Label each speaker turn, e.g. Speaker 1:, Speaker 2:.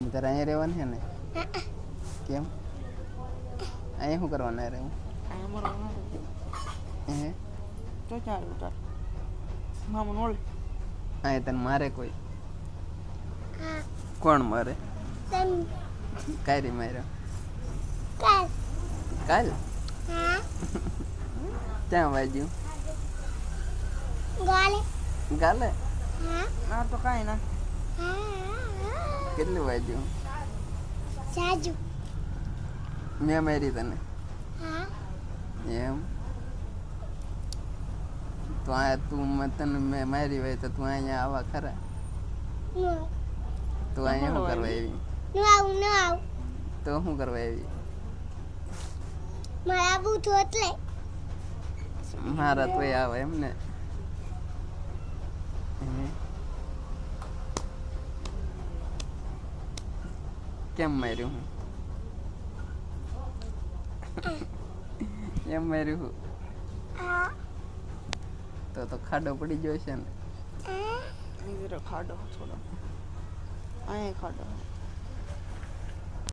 Speaker 1: તારે અહીંયા રહેવાનું છે ને? કેમ? અહીંયા શું કરવાના રહેવું? હે
Speaker 2: તો ચાલુ તાર મામા નોળે
Speaker 1: અહીંયા તને મારે કોઈ? કોણ મારે? કાયરી માર્યો? કાલ ક્યાં વાગ્યું? ગાલે?
Speaker 2: ના તો કાંઈ ના
Speaker 1: કેટલું વાગ્યું? મેં મારી તને? એમ તો આ તું તને મેં મારી હોય તો તું અહીંયા આવા ખરા? તું અહીંયા શું કરવા આવી? તો શું કરવા આવી? મારા તોય આવે એમ ને? કેમ માર્યું? હું એમ માર્યું હું તો ખાડો પડી ગયો છે ને?
Speaker 2: ખાડો થોડો અહીંયા ખાડો